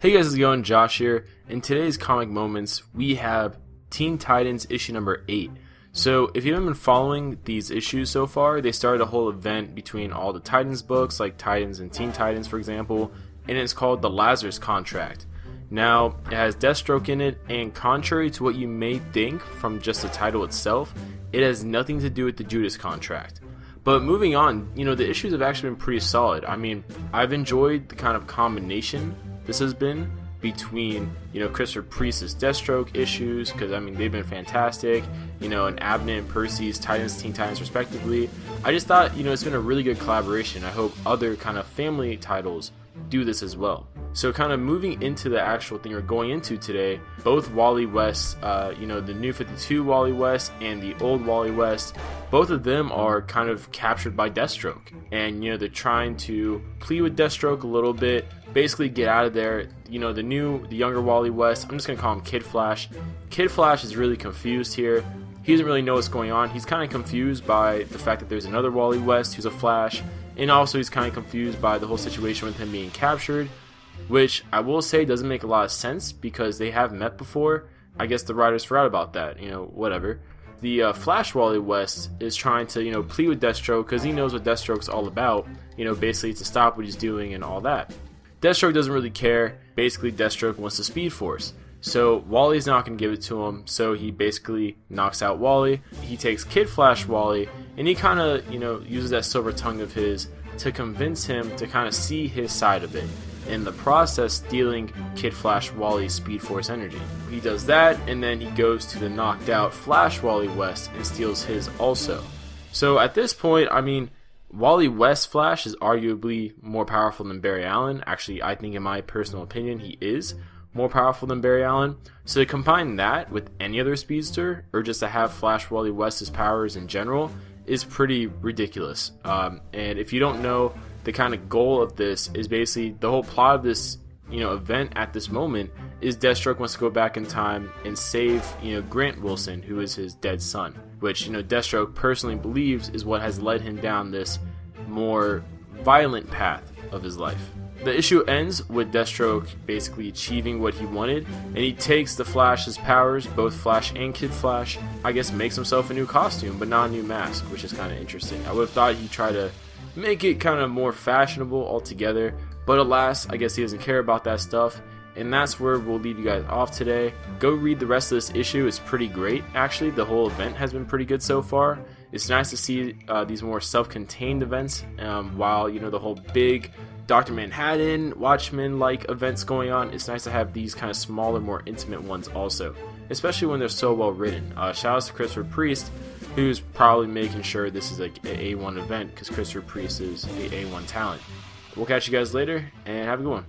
Hey guys, how's it going? Josh here. In today's Comic Moments, we have Teen Titans issue number 8. So if you haven't been following these issues so far, they started a whole event between all the Titans books, like Titans and Teen Titans for example, and it's called the Lazarus Contract. Now, it has Deathstroke in it, and contrary to what you may think from just the title itself, it has nothing to do with the Judas Contract. But moving on, the issues have actually been pretty solid. I mean, I've enjoyed the kind of combination this has been between, Christopher Priest's Deathstroke issues, because, they've been fantastic, and Abnett and Percy's Titans, Teen Titans respectively. I just thought, it's been a really good collaboration. I hope other kind of family titles do this as well. So kind of moving into the actual thing we're going into today, both Wally West, the new 52 Wally West and the old Wally West, both of them are kind of captured by Deathstroke. And, they're trying to plead with Deathstroke a little bit, basically get out of there. The younger Wally West, I'm just going to call him Kid Flash. Kid Flash is really confused here. He doesn't really know what's going on. He's kind of confused by the fact that there's another Wally West who's a Flash. And also he's kind of confused by the whole situation with him being captured, which I will say doesn't make a lot of sense because they have met before. I guess the writers forgot about that, whatever. The Flash Wally West is trying to, plead with Deathstroke because he knows what Deathstroke's all about, basically to stop what he's doing and all that. Deathstroke doesn't really care. Basically, Deathstroke wants the Speed Force. So Wally's not going to give it to him, so he basically knocks out Wally. He takes Kid Flash Wally, and he kind of, uses that silver tongue of his to convince him to kind of see his side of it. In the process, stealing Kid Flash Wally's Speed Force energy. He does that, and then he goes to the knocked out Flash Wally West and steals his also. So at this point, Wally West Flash is arguably more powerful than Barry Allen. Actually, I think in my personal opinion, he is more powerful than Barry Allen. So to combine that with any other speedster, or just to have Flash Wally West's powers in general, is pretty ridiculous. And if you don't know, the kind of goal of this is basically the whole plot of this, event at this moment is Deathstroke wants to go back in time and save, Grant Wilson, who is his dead son, which, Deathstroke personally believes is what has led him down this more violent path of his life. The issue ends with Deathstroke basically achieving what he wanted, and he takes the Flash's powers, both Flash and Kid Flash, makes himself a new costume, but not a new mask, which is kind of interesting. I would have thought he'd try to make it kind of more fashionable altogether, but alas, I guess he doesn't care about that stuff, and that's where we'll leave you guys off today. Go read the rest of this issue. It's pretty great, actually. The whole event has been pretty good so far. It's nice to see these more self-contained events, while, the whole big Dr. Manhattan, Watchmen-like events going on. It's nice to have these kind of smaller, more intimate ones also, especially when they're so well written. Shout out to Christopher Priest, who's probably making sure this is like an A1 event, because Christopher Priest is a A1 talent. We'll catch you guys later, and have a good one.